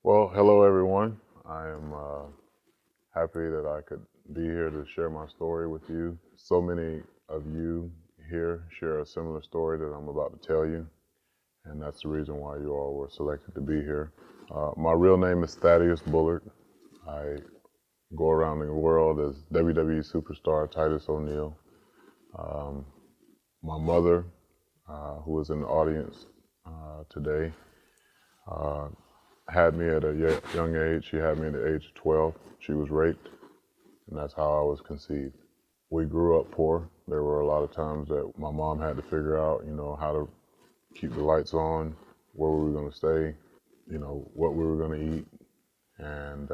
Well, hello everyone. I am happy that I could be here to share my story with you. So many of you here share a similar story that I'm about to tell you, and that's the reason why you all were selected to be here. My real name is Thaddeus Bullard. I go around the world as WWE Superstar Titus O'Neil. Um, my mother, who is in the audience today, uh, had me at a young age. She had me at the age of 12. She was raped, and that's how I was conceived. We grew up poor. There were a lot of times that my mom had to figure out, how to keep the lights on, where we were going to stay, what we were going to eat. And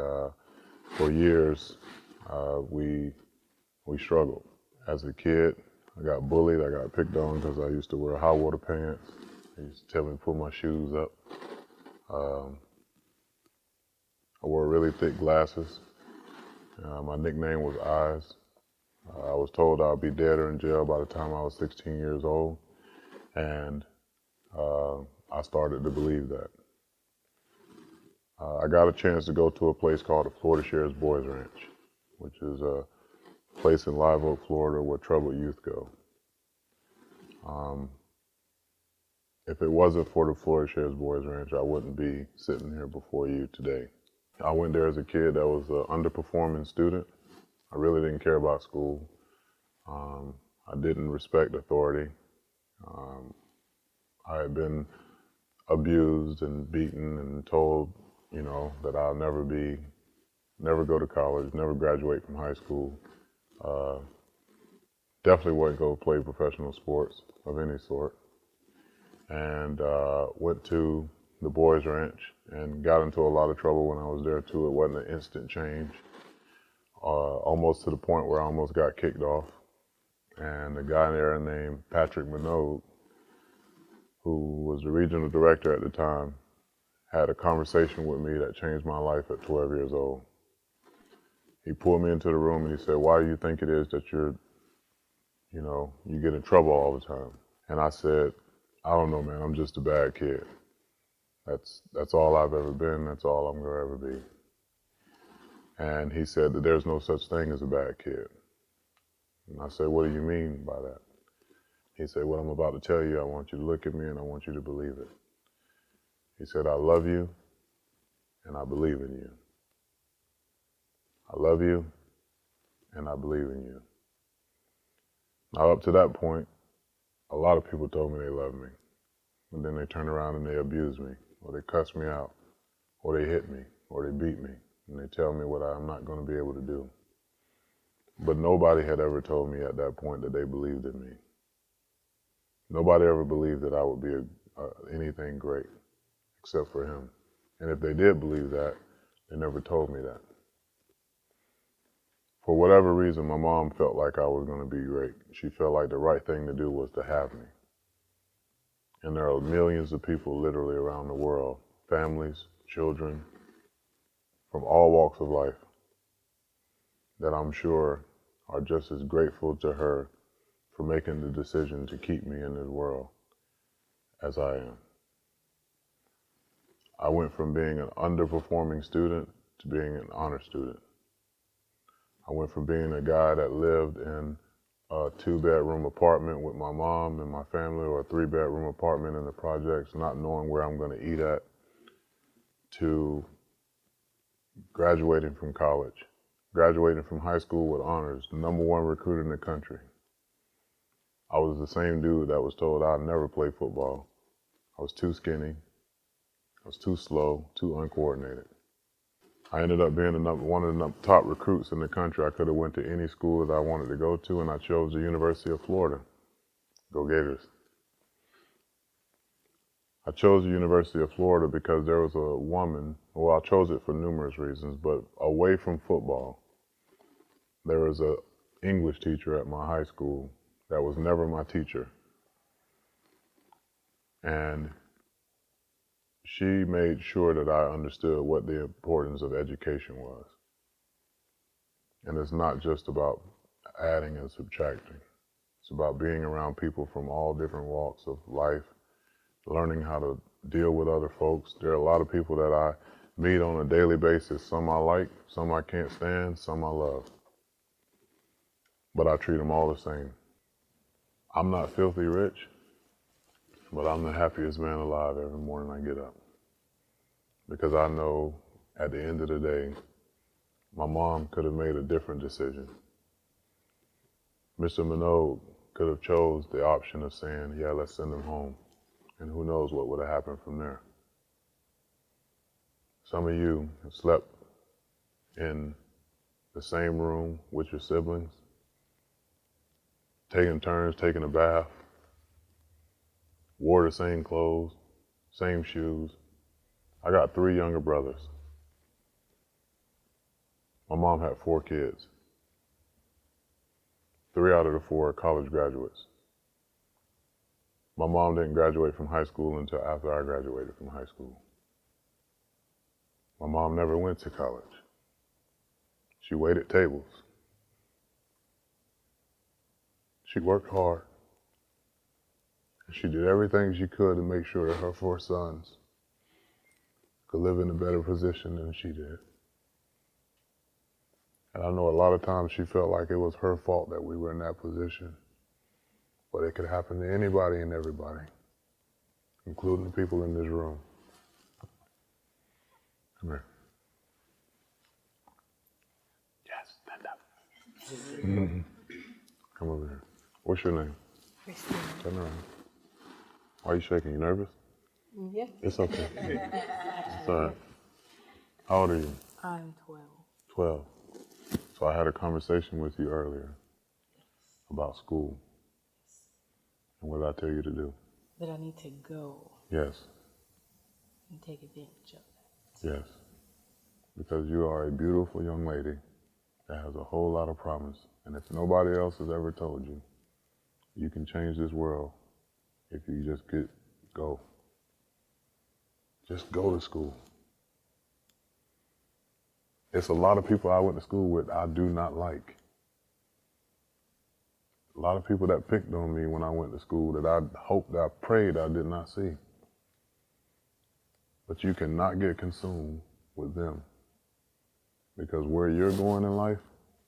for years, we struggled. As a kid, I got bullied. I got picked on because I used to wear high water pants. They used to tell me to pull my shoes up. I wore really thick glasses. My nickname was Eyes. I was told I'd be dead or in jail by the time I was 16 years old, and I started to believe that. I got a chance to go to a place called the Florida Sheriff's Boys Ranch, which is a place in Live Oak, Florida, where troubled youth go. If it wasn't for the Florida Sheriff's Boys Ranch, I wouldn't be sitting here before you today. I went there as a kid that was an underperforming student. I really didn't care about school. I didn't respect authority. I had been abused and beaten and told, that I'll never go to college, never graduate from high school. Definitely wouldn't go play professional sports of any sort. And went to the boys' ranch and got into a lot of trouble when I was there too. It wasn't an instant change, almost to the point where I almost got kicked off. And a guy there named Patrick Minogue, who was the regional director at the time, had a conversation with me that changed my life at 12 years old. He pulled me into the room and he said, "Why do you think it is that you get in trouble all the time?" And I said, "I don't know, man, I'm just a bad kid. That's all I've ever been, that's all I'm gonna ever be." And he said that there's no such thing as a bad kid. And I said, "What do you mean by that?" He said, "What I'm about to tell you, I want you to look at me and I want you to believe it." He said, "I love you and I believe in you. I love you and I believe in you." Now, up to that point, a lot of people told me they loved me. And then they turn around and they abuse me, or they cuss me out, or they hit me, or they beat me, and they tell me what I'm not going to be able to do. But nobody had ever told me at that point that they believed in me. Nobody ever believed that I would be anything great, except for him. And if they did believe that, they never told me that. For whatever reason, my mom felt like I was going to be great. She felt like the right thing to do was to have me. And there are millions of people literally around the world, families, children, from all walks of life, that I'm sure are just as grateful to her for making the decision to keep me in this world as I am. I went from being an underperforming student to being an honor student. I went from being a guy that lived in a 2-bedroom apartment with my mom and my family, or a 3-bedroom apartment in the projects, not knowing where I'm going to eat at, to graduating from college, graduating from high school with honors, the #1 recruit in the country. I was the same dude that was told I'd never play football. I was too skinny, I was too slow, too uncoordinated. I ended up being one of the top recruits in the country. I could have went to any school that I wanted to go to, and I chose the University of Florida. Go Gators. I chose the University of Florida because there was a woman, well, I chose it for numerous reasons, but away from football, there was an English teacher at my high school that was never my teacher. And she made sure that I understood what the importance of education was. And it's not just about adding and subtracting. It's about being around people from all different walks of life, learning how to deal with other folks. There are a lot of people that I meet on a daily basis. Some I like, some I can't stand, some I love. But I treat them all the same. I'm not filthy rich, but I'm the happiest man alive every morning I get up. Because I know at the end of the day, my mom could have made a different decision. Mr. Minogue could have chose the option of saying, yeah, let's send him home. And who knows what would have happened from there. Some of you have slept in the same room with your siblings, taking turns, taking a bath, wore the same clothes, same shoes. I got 3 younger brothers. My mom had 4 kids. 3 out of the 4 are college graduates. My mom didn't graduate from high school until after I graduated from high school. My mom never went to college. She waited tables. She worked hard. She did everything she could to make sure that her 4 sons could live in a better position than she did. And I know a lot of times she felt like it was her fault that we were in that position. But it could happen to anybody and everybody, including the people in this room. Come here. Yes, stand up. Mm-hmm. Come over here. What's your name? Christina. Turn around. Why are you shaking? You nervous? Yeah. It's okay. It's all right. How old are you? I'm 12. 12. So I had a conversation with you earlier about school. And what did I tell you to do? That I need to go Yes. and take advantage of that. Yes. Because you are a beautiful young lady that has a whole lot of promise. And if nobody else has ever told you, you can change this world if you just go. Just go to school. It's a lot of people I went to school with I do not like. A lot of people that picked on me when I went to school that I hoped, I prayed I did not see. But you cannot get consumed with them because where you're going in life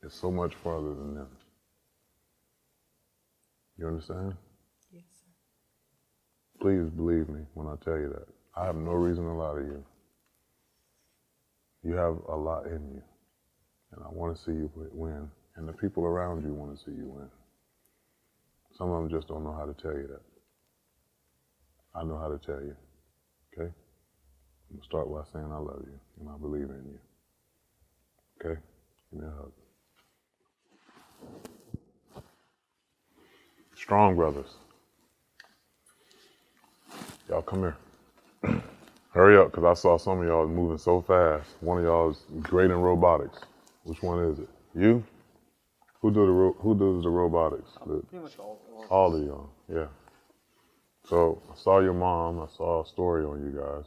is so much farther than them. You understand? Yes, sir. Please believe me when I tell you that. I have no reason to lie to you. You have a lot in you, and I want to see you win, and the people around you want to see you win. Some of them just don't know how to tell you that. I know how to tell you, okay? I'm going to start by saying I love you, and I believe in you, okay? Give me a hug. Strong brothers. Y'all come here. Hurry up, because I saw some of y'all moving so fast. One of y'all is great in robotics. Which one is it? You? Who does the robotics? Pretty much all. All of y'all, yeah. So I saw your mom. I saw a story on you guys.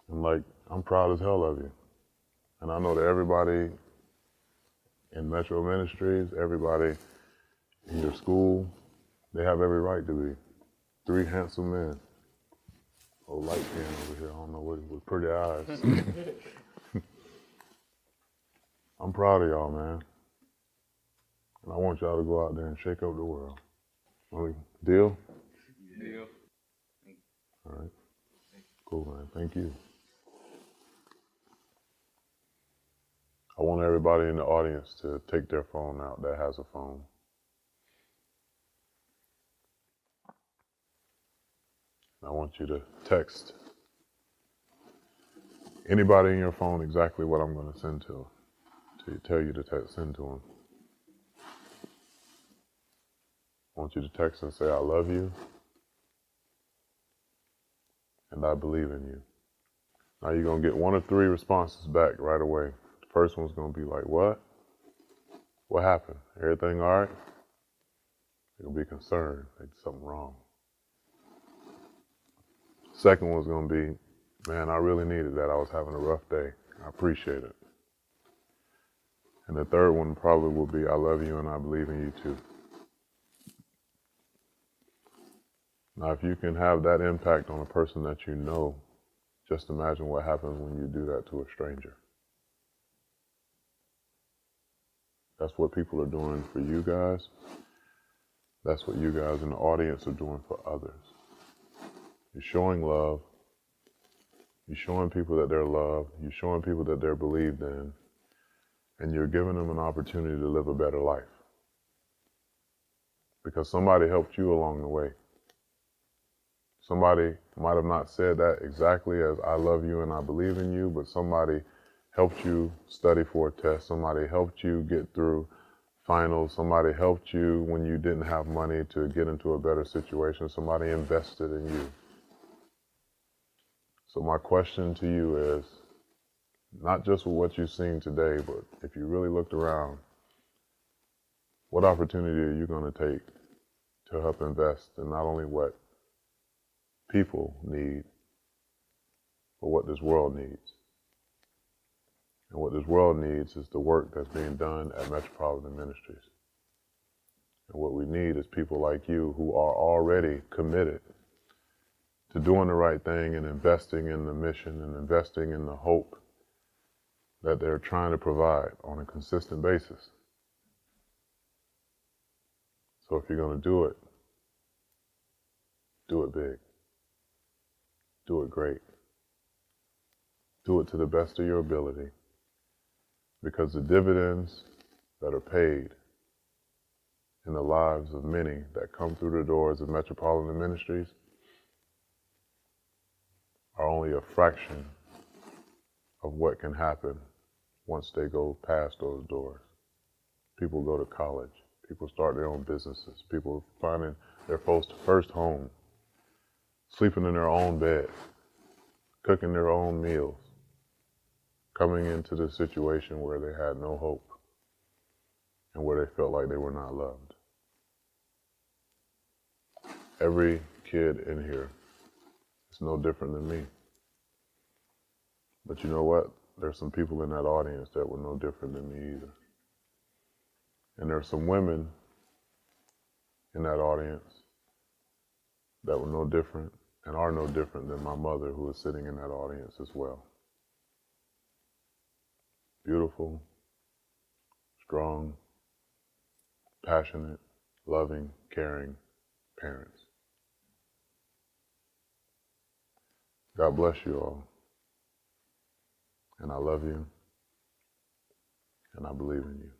And I'm proud as hell of you. And I know that everybody in Metro Ministries, everybody in your school, they have every right to be 3 handsome men. Old light skin over here, I don't know what, with pretty eyes. I'm proud of y'all, man. And I want y'all to go out there and shake up the world. Deal? Deal. All right. Cool, man. Thank you. I want everybody in the audience to take their phone out that has a phone. I want you to text anybody in your phone exactly what I'm going to send to tell you to send to them. I want you to text and say, I love you, and I believe in you. Now you're going to get 1 or 3 responses back right away. The first one's going to be like, what? What happened? Everything all right? You'll be concerned. There's something wrong. Second one's going to be, man, I really needed that. I was having a rough day. I appreciate it. And the third one probably will be, I love you and I believe in you too. Now, if you can have that impact on a person that you know Just imagine what happens when you do that to a stranger. That's what people are doing for you guys. That's what you guys in the audience are doing for others. You're showing love. You're showing people that they're loved. You're showing people that they're believed in. And you're giving them an opportunity to live a better life. Because somebody helped you along the way. Somebody might have not said that exactly as I love you and I believe in you, but somebody helped you study for a test. Somebody helped you get through finals. Somebody helped you when you didn't have money to get into a better situation. Somebody invested in you. So my question to you is, not just with what you've seen today, but if you really looked around, what opportunity are you going to take to help invest in not only what people need, but what this world needs? And what this world needs is the work that's being done at Metropolitan Ministries. And what we need is people like you who are already committed to doing the right thing and investing in the mission and investing in the hope that they're trying to provide on a consistent basis. So if you're going to do it big. Do it great. Do it to the best of your ability. Because the dividends that are paid in the lives of many that come through the doors of Metropolitan Ministries are only a fraction of what can happen once they go past those doors. People go to college. People start their own businesses. People finding their first home, sleeping in their own bed, cooking their own meals, coming into the situation where they had no hope and where they felt like they were not loved. Every kid in here is no different than me. But you know what? There's some people in that audience that were no different than me either. And there's some women in that audience that were no different and are no different than my mother, who is sitting in that audience as well. Beautiful, strong, passionate, loving, caring parents. God bless you all. And I love you. And I believe in you.